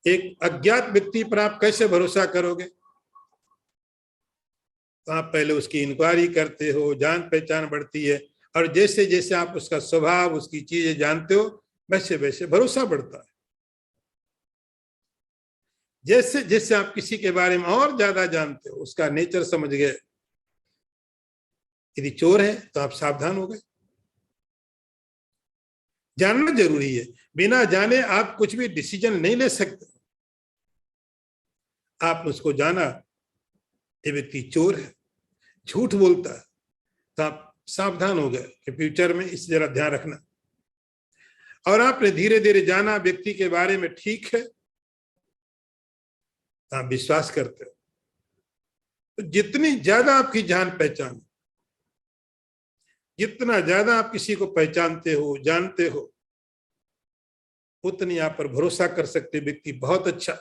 एक अज्ञात व्यक्ति पर आप कैसे भरोसा करोगे? तो आप पहले उसकी इंक्वायरी करते हो, जान पहचान बढ़ती है, और जैसे जैसे आप उसका स्वभाव, उसकी चीजें जानते हो, वैसे वैसे भरोसा बढ़ता है। जैसे जैसे आप किसी के बारे में और ज्यादा जानते हो, उसका नेचर समझ गए, यदि चोर है तो आप सावधान हो गए। जानना जरूरी है, बिना जाने आप कुछ भी डिसीजन नहीं ले सकते। आप उसको जाना, ये व्यक्ति चोर है, झूठ बोलता है, तो आप सावधान हो गए कि फ्यूचर में इस जरा ध्यान रखना। और आपने धीरे धीरे जाना व्यक्ति के बारे में ठीक है, तो आप विश्वास करते हो। तो जितनी ज्यादा आपकी जान पहचान, जितना ज्यादा आप किसी को पहचानते हो, जानते हो, उतनी आप पर भरोसा कर सकते व्यक्ति बहुत अच्छा,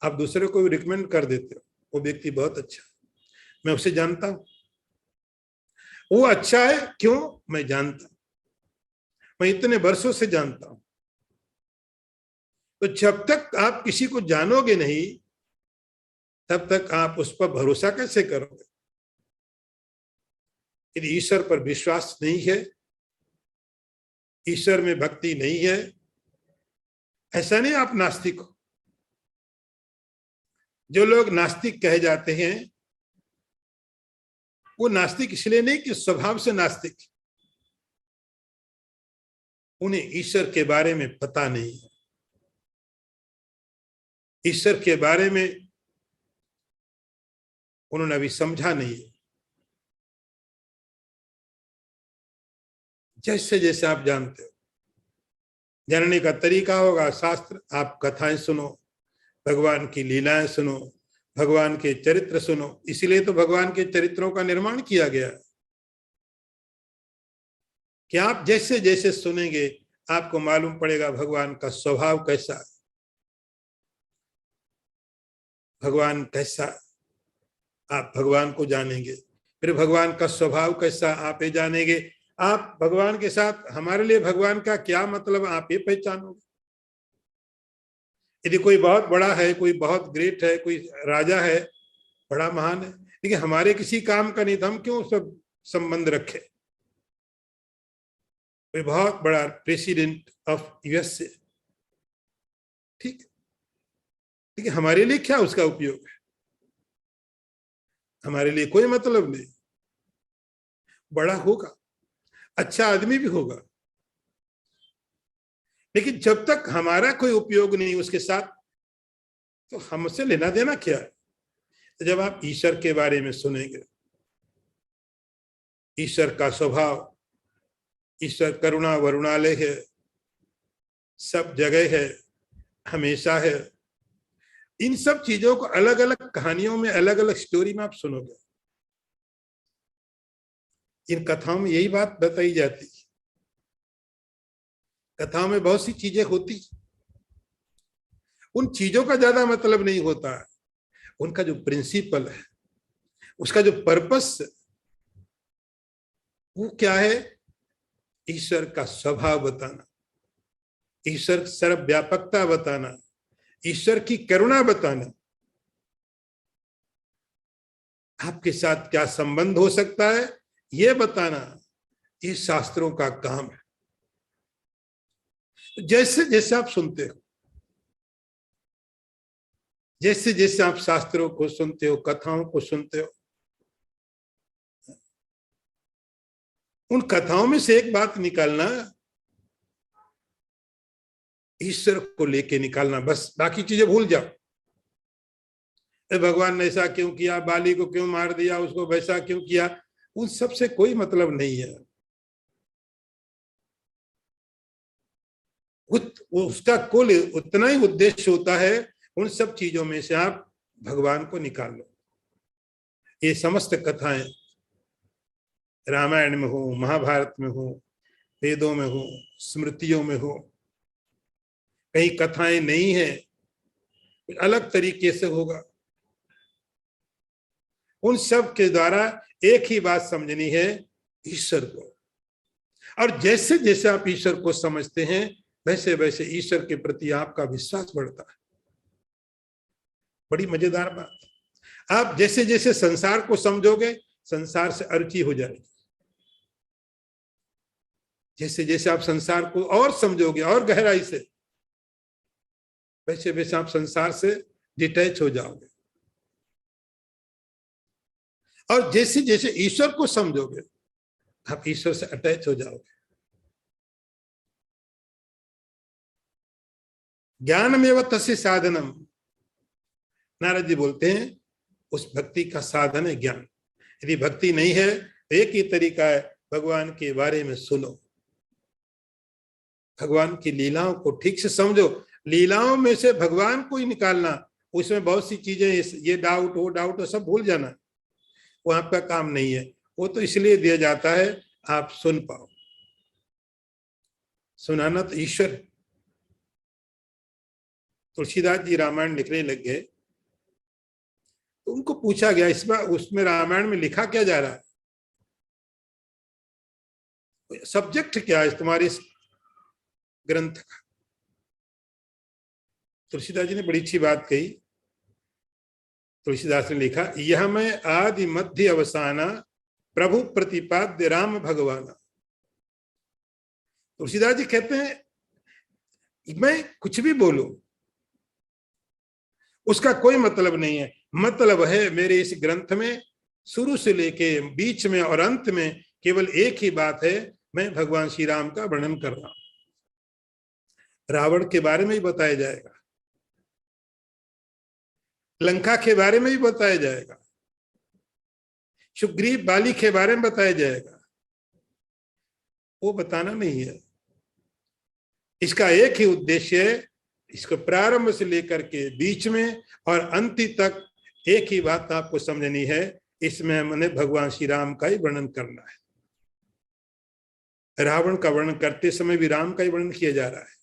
आप दूसरे को भी रिकमेंड कर देते हो, वो व्यक्ति बहुत अच्छा, मैं उसे जानता हूं, वो अच्छा है। क्यों? मैं जानता हूं, मैं इतने वर्षों से जानता हूं। तो जब तक आप किसी को जानोगे नहीं, तब तक आप उस पर भरोसा कैसे करोगे? यदि ईश्वर पर विश्वास नहीं है, ईश्वर में भक्ति नहीं है, ऐसा नहीं आप नास्तिक हो। जो लोग नास्तिक कहे जाते हैं, वो नास्तिक इसलिए नहीं कि स्वभाव से नास्तिक, उन्हें ईश्वर के बारे में पता नहीं है, ईश्वर के बारे में उन्होंने अभी समझा नहीं है। जैसे जैसे आप जानते हो, जानने का तरीका होगा शास्त्र, आप कथाएं सुनो, भगवान की लीलाएं सुनो, भगवान के चरित्र सुनो। इसीलिए तो भगवान के चरित्रों का निर्माण किया गया कि आप जैसे जैसे सुनेंगे, आपको मालूम पड़ेगा भगवान का स्वभाव कैसा है, भगवान कैसा, आप भगवान को जानेंगे, फिर भगवान का स्वभाव कैसा आप ये जानेंगे। आप भगवान के साथ, हमारे लिए भगवान का क्या मतलब, आप ये पहचानोगे। यदि कोई बहुत बड़ा है, कोई बहुत ग्रेट है, कोई राजा है, बड़ा महान है, लेकिन हमारे किसी काम का नहीं, तो हम क्यों सब संबंध रखे? कोई बहुत बड़ा प्रेसिडेंट ऑफ यूएस से, ठीक है, लेकिन हमारे लिए क्या उसका उपयोग है? हमारे लिए कोई मतलब नहीं। बड़ा होगा, अच्छा आदमी भी होगा, लेकिन जब तक हमारा कोई उपयोग नहीं उसके साथ, तो हमसे लेना देना क्या है? तो जब आप ईश्वर के बारे में सुनेंगे, ईश्वर का स्वभाव, ईश्वर करुणा वरुणालय है, सब जगह है, हमेशा है, इन सब चीजों को अलग अलग कहानियों में, अलग अलग स्टोरी में आप सुनोगे। इन कथाओं में यही बात बताई जाती है। कथाओं में बहुत सी चीजें होती, उन चीजों का ज्यादा मतलब नहीं होता, उनका जो प्रिंसिपल है, उसका जो पर्पस वो क्या है, ईश्वर का स्वभाव बताना, ईश्वर सर्वव्यापकता बताना, ईश्वर की करुणा बताना, आपके साथ क्या संबंध हो सकता है ये बताना, ये शास्त्रों का काम है। जैसे जैसे आप सुनते हो, जैसे जैसे आप शास्त्रों को सुनते हो, कथाओं को सुनते हो, उन कथाओं में से एक बात निकालना, ईश्वर को लेके निकालना, बस बाकी चीजें भूल जाओ। भगवान ने ऐसा क्यों किया, बाली को क्यों मार दिया, उसको वैसा क्यों किया, उन सब से कोई मतलब नहीं है। उसका कुल उतना ही उद्देश्य होता है, उन सब चीजों में से आप भगवान को निकाल लो। ये समस्त कथाएं रामायण में हो, महाभारत में हो, वेदों में हो, स्मृतियों में हो, कहीं कथाएं नहीं है, अलग तरीके से होगा। उन सब के द्वारा एक ही बात समझनी है, ईश्वर को। और जैसे जैसे आप ईश्वर को समझते हैं, वैसे वैसे ईश्वर के प्रति आपका विश्वास बढ़ता है। बड़ी मजेदार बात। आप जैसे जैसे संसार को समझोगे, संसार से अरुचि हो जाएगी। जैसे जैसे आप संसार को और समझोगे और गहराई से, वैसे वैसे आप संसार से डिटैच हो जाओगे। और जैसे जैसे ईश्वर को समझोगे, आप ईश्वर से अटैच हो जाओगे। ज्ञानमेव तस्य साधनम, नारद जी बोलते हैं उस भक्ति का साधन है ज्ञान। यदि भक्ति नहीं है तो एक ही तरीका है, भगवान के बारे में सुनो, भगवान की लीलाओं को ठीक से समझो। लीलाओं में से भगवान को ही निकालना, उसमें बहुत सी चीजें, ये डाउट वो डाउट, वो सब भूल जाना, वो आपका काम नहीं है। वो तो इसलिए दिया जाता है आप सुन पाओ। सुनाना तो ईश्वर। तुलसीदास जी रामायण लिखने लग गए तो उनको पूछा गया, इस बार उसमें रामायण में लिखा क्या जा रहा है, सब्जेक्ट क्या है तुम्हारे इस ग्रंथ का। तुलसीदास जी ने बड़ी अच्छी बात कही। तुलसीदास ने लिखा, यह मैं आदि मध्य अवसाना प्रभु प्रतिपाद्य राम भगवाना। तुलसीदास जी कहते हैं मैं कुछ भी बोलूं उसका कोई मतलब नहीं है, मतलब है मेरे इस ग्रंथ में शुरू से लेके बीच में और अंत में केवल एक ही बात है, मैं भगवान श्री राम का वर्णन कर रहा हूं। रावण के बारे में ही बताया जाएगा, लंका के बारे में भी बताया जाएगा, सुग्रीव बाली के बारे में बताया जाएगा। वो बताना नहीं है, इसका एक ही उद्देश्य है, इसको प्रारंभ से लेकर के बीच में और अंत तक एक ही बात आपको समझनी है, इसमें हमने भगवान श्री राम का ही वर्णन करना है। रावण का वर्णन करते समय भी राम का ही वर्णन किया जा रहा है।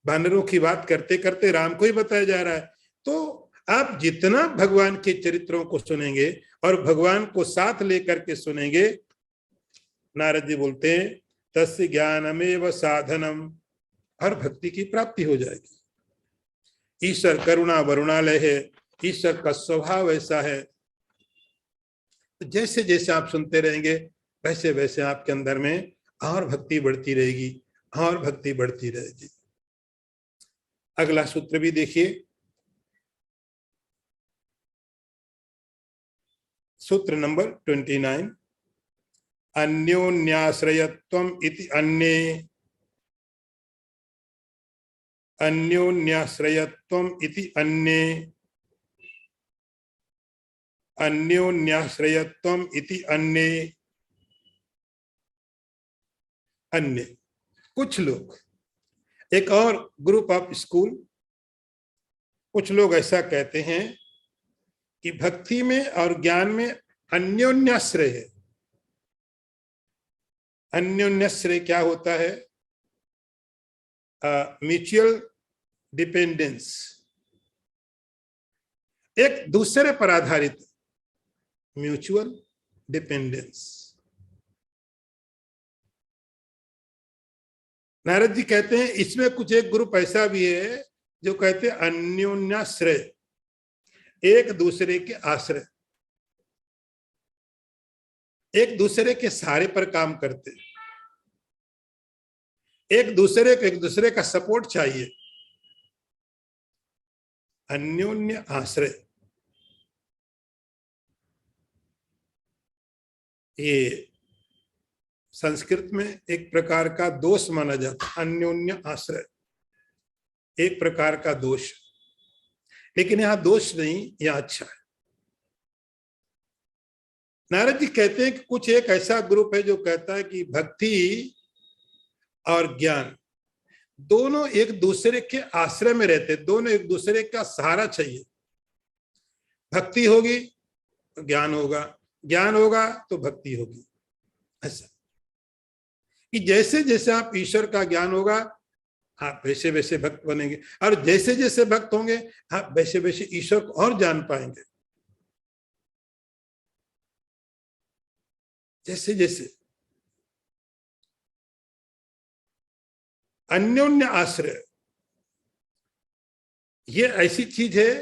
वानरों की बात करते करते राम को ही बताया जा रहा है। तो आप जितना भगवान के चरित्रों को सुनेंगे और भगवान को साथ लेकर के सुनेंगे, नारद जी बोलते हैं तस्य ज्ञानमेव साधनम, हर भक्ति की प्राप्ति हो जाएगी। ईश्वर करुणा वरुणालय है, ईश्वर का स्वभाव ऐसा है। जैसे जैसे आप सुनते रहेंगे वैसे वैसे आपके अंदर में और भक्ति बढ़ती रहेगी, और भक्ति बढ़ती रहेगी। अगला सूत्र भी देखिए, सूत्र नंबर 29, अन्योन्याश्रयत्वम इति अन्ये, अन्योन्याश्रयत्वम इति अन्ये, अन्योन्याश्रयत्वम इति अन्ये। अन्य कुछ लोग, एक और ग्रुप ऑफ स्कूल, कुछ लोग ऐसा कहते हैं कि भक्ति में और ज्ञान में अन्योन्याश्रय है। अन्योन्याश्रय क्या होता है? म्यूचुअल डिपेंडेंस, एक दूसरे पर आधारित म्यूचुअल डिपेंडेंस। नारद जी कहते हैं इसमें कुछ एक ग्रुप ऐसा भी है जो कहते हैं अन्योन्याश्रय, एक दूसरे के आश्रय, एक दूसरे के सहारे पर काम करते, एक दूसरे का सपोर्ट चाहिए, अन्योन्य आश्रय। ये संस्कृत में एक प्रकार का दोष माना जाता है, अन्योन्य आश्रय एक प्रकार का दोष, लेकिन यहां दोष नहीं, यह अच्छा है। नारद जी कहते हैं कि कुछ एक ऐसा ग्रुप है जो कहता है कि भक्ति और ज्ञान दोनों एक दूसरे के आश्रय में रहते, दोनों एक दूसरे का सहारा चाहिए। भक्ति होगी तो ज्ञान होगा, ज्ञान होगा तो भक्ति होगी। ऐसा कि जैसे जैसे आप ईश्वर का ज्ञान होगा आप वैसे वैसे भक्त बनेंगे, और जैसे जैसे भक्त होंगे आप वैसे वैसे ईश्वर को और जान पाएंगे। जैसे जैसे अन्योन्य आश्रय ये ऐसी चीज है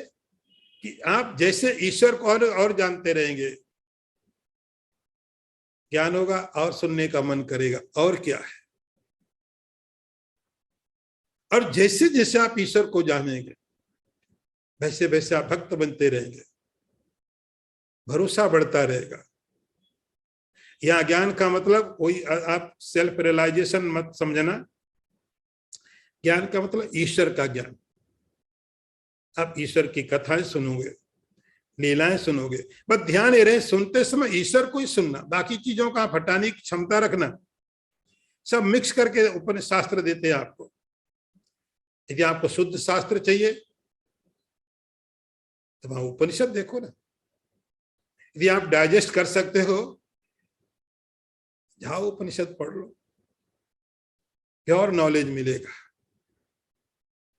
कि आप जैसे ईश्वर को और जानते रहेंगे, ज्ञान होगा और सुनने का मन करेगा, और क्या है। और जैसे जैसे आप ईश्वर को जानेंगे वैसे वैसे आप भक्त बनते रहेंगे, भरोसा बढ़ता रहेगा। यहां ज्ञान का मतलब कोई आप सेल्फ रियलाइजेशन मत समझना, ज्ञान का मतलब ईश्वर का ज्ञान। आप ईश्वर की कथाएं सुनोगे, लीलाएं सुनोगे, बस ध्यान ये रहे सुनते समय ईश्वर को ही सुनना, बाकी चीजों का हटाने की क्षमता रखना। सब मिक्स करके उपनिषद शास्त्र देते हैं आपको। यदि आपको शुद्ध शास्त्र चाहिए तो वहां उपनिषद देखो ना। यदि आप डाइजेस्ट कर सकते हो जाओ उपनिषद पढ़ लो, प्योर नॉलेज मिलेगा,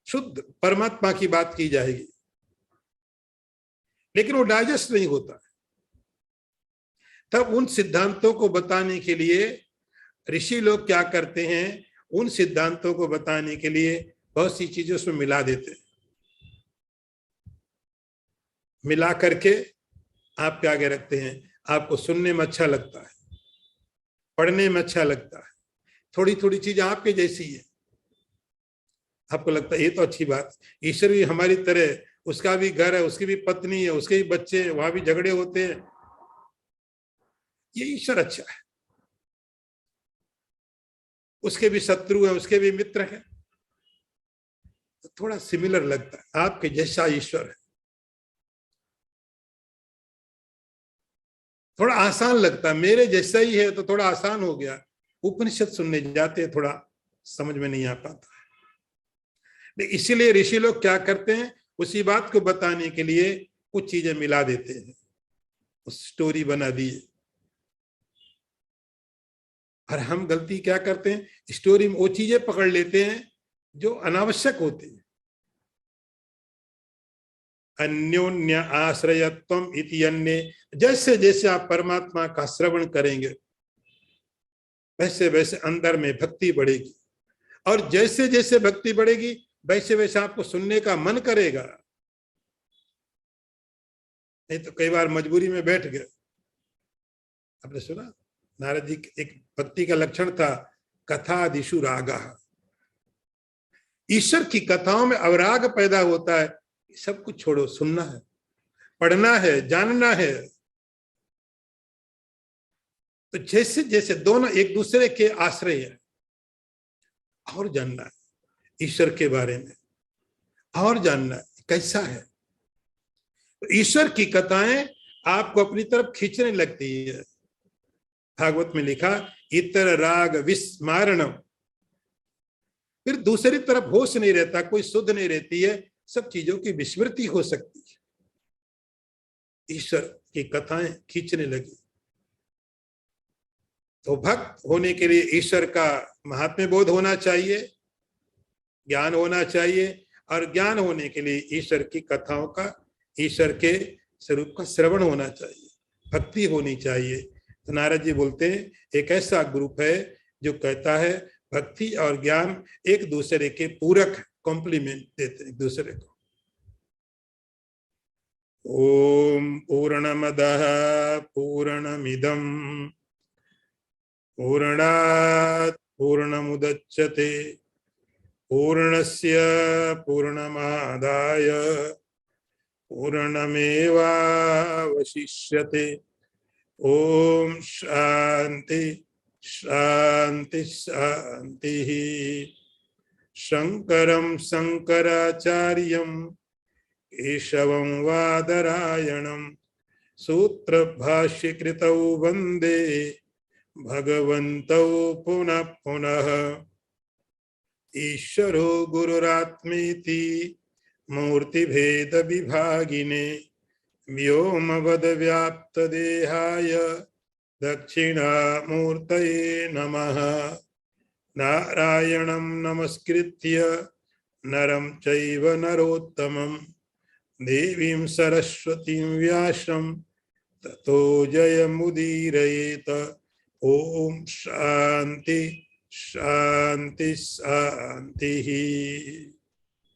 शुद्ध परमात्मा की बात की जाएगी। लेकिन वो डाइजेस्ट नहीं होता है। तब उन सिद्धांतों को बताने के लिए ऋषि लोग क्या करते हैं, उन सिद्धांतों को बताने के लिए बहुत सी चीजें उसमें मिला देते हैं। मिला करके आप क्या आगे रखते हैं, आपको सुनने में अच्छा लगता है, पढ़ने में अच्छा लगता है, थोड़ी थोड़ी चीज आपके जैसी है, आपको लगता है ये तो अच्छी बात। ईश्वर भी हमारी तरह, उसका भी घर है, उसकी भी पत्नी है, उसके भी बच्चे, वहां भी झगड़े होते हैं, ये ईश्वर अच्छा है। उसके भी शत्रु है, उसके भी मित्र है, तो थोड़ा सिमिलर लगता है, आपके जैसा ईश्वर है, थोड़ा आसान लगता है, मेरे जैसा ही है तो थोड़ा आसान हो गया। उपनिषद सुनने जाते हैं थोड़ा समझ में नहीं आ पाता है, इसीलिए ऋषि लोग क्या करते हैं, उसी बात को बताने के लिए कुछ चीजें मिला देते हैं, उस स्टोरी बना दिए। और हम गलती क्या करते हैं, स्टोरी में वो चीजें पकड़ लेते हैं जो अनावश्यक होती है। अन्योन्य आश्रयत्वम इति अन्य, जैसे जैसे आप परमात्मा का श्रवण करेंगे वैसे वैसे अंदर में भक्ति बढ़ेगी, और जैसे जैसे भक्ति बढ़ेगी वैसे वैसे आपको सुनने का मन करेगा। नहीं तो कई बार मजबूरी में बैठ गए। आपने सुना नारद जी एक भक्ति का लक्षण था, कथादिषु रागः, ईश्वर की कथाओं में अवराग पैदा होता है। सब कुछ छोड़ो, सुनना है, पढ़ना है, जानना है। तो जैसे जैसे दोनों एक दूसरे के आश्रय है, और जानना है ईश्वर के बारे में, और जानना है कैसा है। तो ईश्वर की कथाएं आपको अपनी तरफ खींचने लगती है। भागवत में लिखा इतर राग विस्मारणम, फिर दूसरी तरफ होश नहीं रहता, कोई शुद्ध नहीं रहती है, सब चीजों की विस्मृति हो सकती है। ईश्वर की कथाएं खींचने लगी। तो भक्त होने के लिए ईश्वर का महात्म्य बोध होना चाहिए, ज्ञान होना चाहिए, और ज्ञान होने के लिए ईश्वर की कथाओं का, ईश्वर के स्वरूप का श्रवण होना चाहिए, भक्ति होनी चाहिए। तो नारद जी बोलते हैं एक ऐसा ग्रुप है जो कहता है भक्ति और ज्ञान एक दूसरे के पूरक, कॉम्प्लीमेंट देते एक दूसरे को। ओम पूर्णमदः पूर्णमिदं पूर्णात् पूर्णमुदच्यते पूर्णस्य पूर्णमादाय पूर्णमेवावशिष्यते। ओम शांति शांति शांति। शंकरं शंकराचार्यं केशवं वादरायणं सूत्रभाष्यकृतौ वन्दे भगवन्तौ पुनः पुनः। ईश्वरो गुरुरात्मेति मूर्तिभेद विभागिने व्योमवद्व्याप्तदेहाय दक्षिणामूर्तये नमः। नारायणं नमस्कृत्य नरं चैव नरोत्तमं देवीं सरस्वतीं व्यासं ततो जयमुदीरयेत। ओम शांति शांति शांति।